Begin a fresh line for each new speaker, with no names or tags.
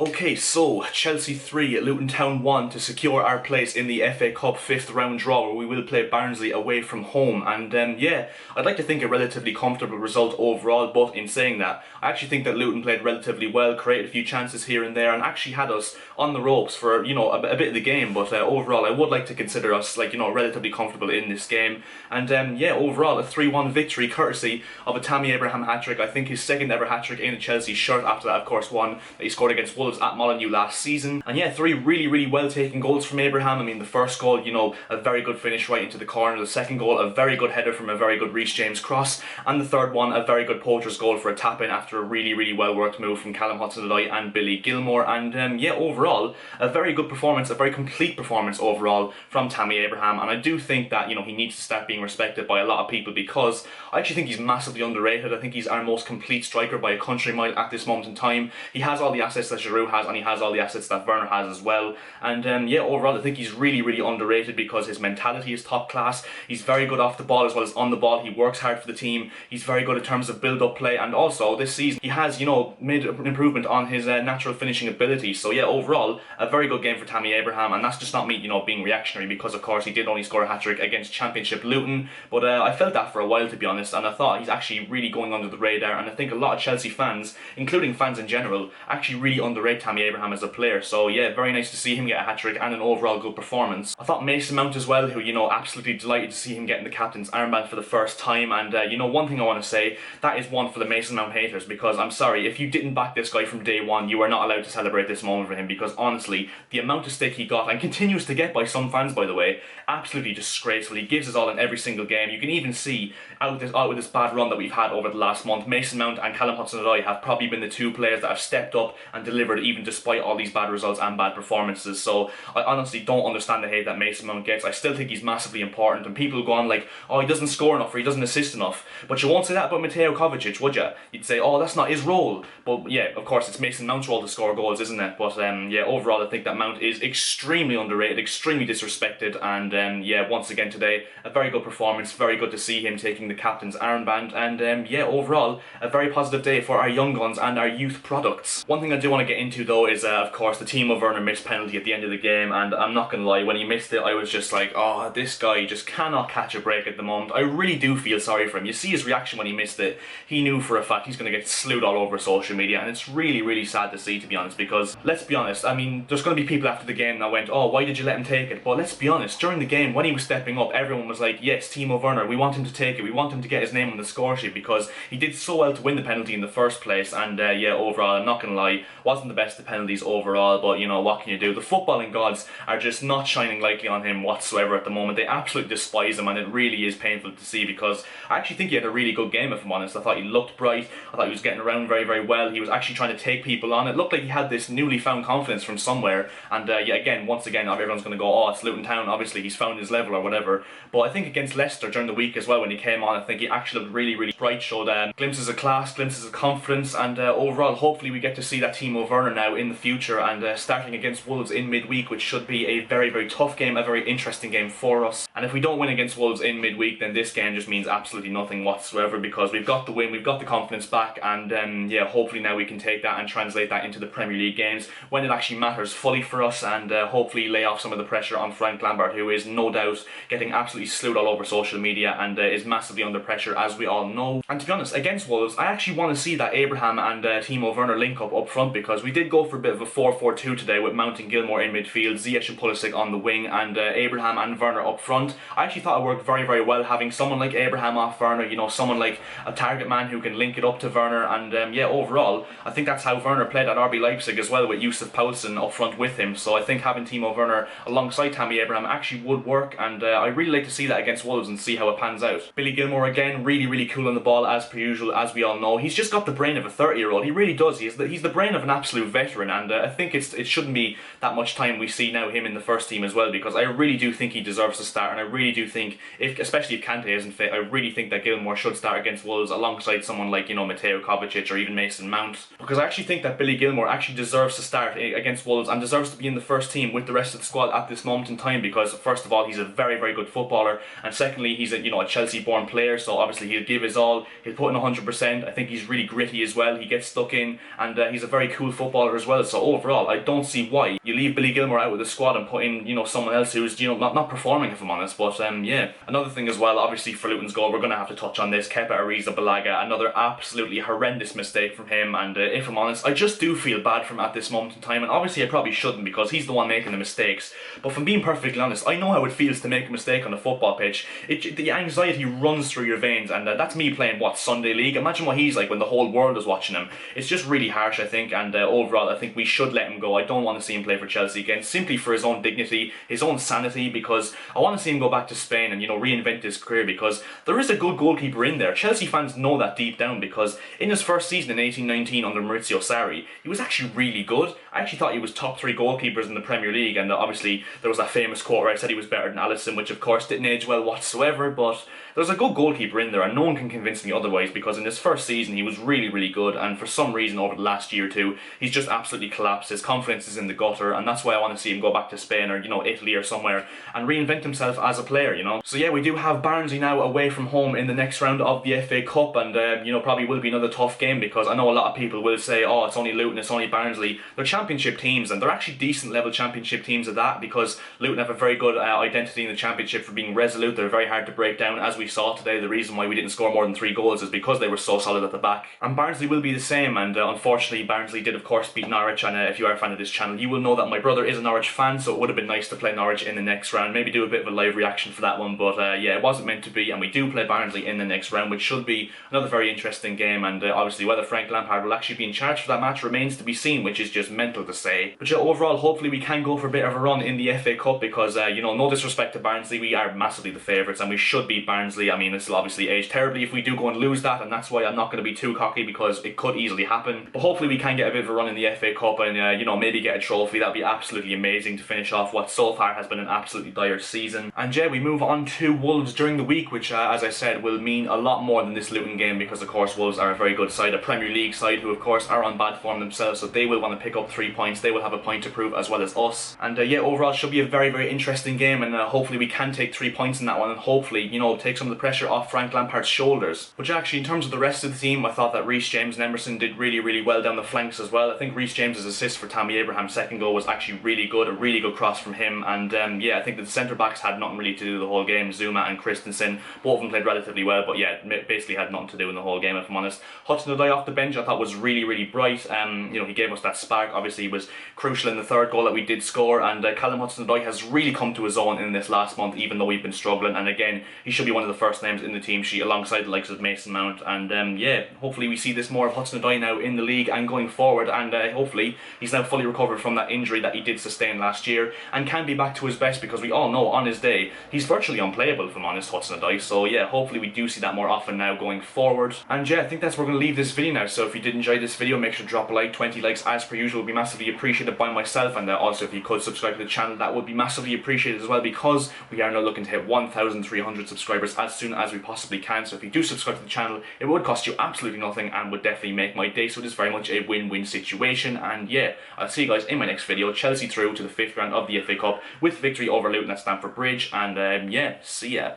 Okay, so Chelsea 3, Luton Town 1 to secure our place in the FA Cup 5th round draw, where we will play Barnsley away from home. And yeah, I'd like to think a relatively comfortable result overall, but in saying that, I actually think that Luton played relatively well, created a few chances here and there, and actually had us on the ropes for, a bit of the game. But overall, I would like to consider us, relatively comfortable in this game. And yeah, overall, a 3-1 victory courtesy of a Tammy Abraham hat-trick. I think his second ever hat-trick in a Chelsea shirt. After that, of course, one that he scored against Wolves at Molineux last season. And yeah, three really well taken goals from Abraham. I mean, the first goal, a very good finish right into the corner. The second goal, a very good header from a very good Reece James cross. And the third one, a very good poacher's goal for a tap-in after a really well worked move from Callum Hudson-Odoi and Billy Gilmour. And yeah, overall, a very good performance, a very complete performance overall from Tammy Abraham. And I do think that, he needs to start being respected by a lot of people, because I actually think he's massively underrated. I think he's our most complete striker by a country mile at this moment in time. He has all the assets that Giroud has, and he has all the assets that Werner has as well. And yeah, overall, I think he's really underrated because his mentality is top class. He's very good off the ball as well as on the ball. He works hard for the team. He's very good in terms of build-up play, and also this season he has, made an improvement on his natural finishing ability. So yeah, overall, a very good game for Tammy Abraham, and that's just not me, being reactionary, because of course he did only score a hat-trick against Championship Luton, but I felt that for a while, to be honest, and I thought he's actually really going under the radar, and I think a lot of Chelsea fans, including fans in general, actually really underrate Tammy Abraham as a player. So yeah, very nice to see him get a hat-trick and an overall good performance. I thought Mason Mount as well, who, absolutely delighted to see him getting the captain's armband for the first time. And one thing I want to say, that is one for the Mason Mount haters, because I'm sorry, if you didn't back this guy from day one, you are not allowed to celebrate this moment for him, because honestly, the amount of stick he got, and continues to get by some fans by the way, absolutely disgraceful. He gives us all in every single game. You can even see out with this bad run that we've had over the last month, Mason Mount and Callum Hudson-Odoi have probably been the two players that have stepped up and delivered even despite all these bad results and bad performances. So I honestly don't understand the hate that Mason Mount gets. I still think he's massively important, and people go on like, oh, he doesn't score enough or he doesn't assist enough. But you won't say that about Mateo Kovacic, would you? You'd say, oh, that's not his role. But yeah, of course, it's Mason Mount's role to score goals, isn't it? But yeah, overall, I think that Mount is extremely underrated, extremely disrespected, and yeah, once again today, a very good performance. Very good to see him taking the captain's armband, and yeah, overall, a very positive day for our young guns and our youth products. One thing I do want to get into though is, of course, the Timo Werner missed penalty at the end of the game, and I'm not gonna lie, when he missed it, I was just like, oh, this guy just cannot catch a break at the moment. I really do feel sorry for him. You see his reaction when he missed it. He knew for a fact he's gonna get slewed all over social media, and it's really sad to see, to be honest, because let's be honest, I mean, there's gonna be people after the game that went, oh, why did you let him take it? But let's be honest, during the game, when he was stepping up, everyone was like, yes, Timo Werner, we want him to take it, we want him to get his name on the score sheet, because he did so well to win the penalty in the first place. And yeah, overall, I'm not gonna lie, wasn't the best of penalties overall, but what can you do? The footballing gods are just not shining lightly on him whatsoever at the moment. They absolutely despise him, and it really is painful to see, because I actually think he had a really good game, if I'm honest. I thought he looked bright, I thought he was getting around very well. He was actually trying to take people on. It looked like he had this newly found confidence from somewhere, and yeah, once again, everyone's going to go, oh, it's Luton Town, obviously he's found his level or whatever. But I think against Leicester during the week as well, when he came on, I think he actually looked really bright, showed glimpses of class, glimpses of confidence, and overall, hopefully we get to see that Timo Werner now in the future, and starting against Wolves in midweek, which should be a very tough game, a very interesting game for us. And if we don't win against Wolves in midweek, then this game just means absolutely nothing whatsoever, because we've got the win, we've got the confidence back, and yeah, hopefully now we can take that and translate that into the Premier League games when it actually matters fully for us, and hopefully lay off some of the pressure on Frank Lambert, who is no doubt getting absolutely slewed all over social media, and is massively under pressure, as we all know. And to be honest, against Wolves, I actually want to see that Abraham and Timo Werner link up front, because we did go for a bit of a 4-4-2 today with Mount and Gilmour in midfield, Ziyech and Pulisic on the wing, and Abraham and Werner up front. I actually thought it worked very well, having someone like Abraham off Werner, someone like a target man who can link it up to Werner, and yeah, overall, I think that's how Werner played at RB Leipzig as well, with Yusuf Poulsen up front with him. So I think having Timo Werner alongside Tammy Abraham actually would work, and I really like to see that against Wolves and see how it pans out. Billy Gilmour again, really cool on the ball as per usual, as we all know. He's just got the brain of a 30-year-old, he really does. He's the brain of an absolute veteran, and I think it shouldn't be that much time we see now him in the first team as well, because I really do think he deserves to start, and I really do think, especially if Kante isn't fit, I really think that Gilmour should start against Wolves alongside someone like, Mateo Kovacic or even Mason Mount, because I actually think that Billy Gilmour actually deserves to start against Wolves and deserves to be in the first team with the rest of the squad at this moment in time, because first of all, he's a very good footballer, and secondly, he's a Chelsea-born player, so obviously he'll give his all, he'll put in 100%. I think he's really gritty as well, he gets stuck in, and he's a very cool footballer. footballer as well, so overall I don't see why you leave Billy Gilmore out of the squad and put in, you know, someone else who's, you know, not performing, if I'm honest. But yeah, another thing as well, obviously for Luton's goal, we're going to have to touch on this. Kepa Arrizabalaga, another absolutely horrendous mistake from him, and if I'm honest, I just do feel bad for him at this moment in time, and obviously I probably shouldn't because he's the one making the mistakes, but if I'm being perfectly honest, I know how it feels to make a mistake on a football pitch. The anxiety runs through your veins, and that's me playing, what, Sunday League? Imagine what he's like when the whole world is watching him. It's just really harsh, I think, and overall I think we should let him go. I don't want to see him play for Chelsea again, simply for his own dignity, his own sanity, because I want to see him go back to Spain and, you know, reinvent his career, because there is a good goalkeeper in there. Chelsea fans know that deep down, because in his first season in 18-19 under Maurizio Sarri, he was actually really good. I actually thought he was top 3 goalkeepers in the Premier League, and obviously there was that famous quote where I said he was better than Alisson, which of course didn't age well whatsoever, but there's a good goalkeeper in there and no one can convince me otherwise, because in his first season he was really, really good, and for some reason over the last year or two he's just absolutely collapsed. His confidence is in the gutter, and that's why I want to see him go back to Spain or, you know, Italy or somewhere and reinvent himself as a player, you know. So yeah, we do have Barnsley now away from home in the next round of the FA Cup, and you know, probably will be another tough game, because I know a lot of people will say, oh, it's only Luton, it's only Barnsley. They're championship teams, and they're actually decent level championship teams at that, because Luton have a very good identity in the championship for being resolute. They're very hard to break down, as we saw today. The reason why we didn't score more than 3 goals is because they were so solid at the back, and Barnsley will be the same. And unfortunately Barnsley did of course beat Norwich, and if you are a fan of this channel you will know that my brother is a Norwich fan, so it would have been nice to play Norwich in the next round, maybe do a bit of a live reaction for that one, but yeah, it wasn't meant to be, and we do play Barnsley in the next round, which should be another very interesting game, and obviously whether Frank Lampard will actually be in charge for that match remains to be seen, which is just mental to say. But yeah, overall hopefully we can go for a bit of a run in the FA Cup, because you know, no disrespect to Barnsley, we are massively the favourites and we should beat Barnsley. I mean, this will obviously age terribly if we do go and lose that, and that's why I'm not going to be too cocky, because it could easily happen. But hopefully we can get a bit of a run in the FA Cup and you know, maybe get a trophy. That'd be absolutely amazing to finish off what so far has been an absolutely dire season. And yeah, we move on to Wolves during the week, which as I said will mean a lot more than this Luton game, because of course Wolves are a very good side, a Premier League side who of course are on bad form themselves, so they will want to pick up 3 points. They will have a point to prove as well as us, and yeah, overall should be a very, very interesting game, and hopefully we can take 3 points in that one, and hopefully, you know, take some of the pressure off Frank Lampard's shoulders. But actually, in terms of the rest of the team, I thought that Reece James and Emerson did really, really well down the flanks as well. I think Reece James's assist for Tammy Abraham's second goal was actually really good, a really good cross from him, and yeah, I think that the centre backs had nothing really to do the whole game. Zuma and Christensen, both of them played relatively well, but yeah, basically had nothing to do in the whole game, if I'm honest. Hudson-Odoi off the bench I thought was really, really bright. You know, he gave us that spark. Obviously he was crucial in the third goal that we did score, and Callum Hudson-Odoi has really come to his own in this last month, even though we've been struggling, and again, he should be one of the first names in the team sheet alongside the likes of Mason Mount, and yeah, hopefully we see this more of Hudson-Odoi now in the league and going forward, and hopefully he's now fully recovered from that injury that he did sustain last year and can be back to his best, because we all know on his day he's virtually unplayable, if I'm honest, Hudson-Odoi. So yeah, hopefully we do see that more often now going forward. And yeah, I think that's where we're going to leave this video now. So if you did enjoy this video, make sure to drop a like. 20 likes as per usual would be massively appreciated by myself, and also if you could subscribe to the channel, that would be massively appreciated as well, because we are now looking to hit 1,300 subscribers as soon as we possibly can. So if you do subscribe to the channel, it would cost you absolutely nothing and would definitely make my day, so it is very much a win-win situation. And yeah, I'll see you guys in my next video. Chelsea through to the 5th round of the FA Cup with victory over Luton at Stamford Bridge, and yeah, see ya.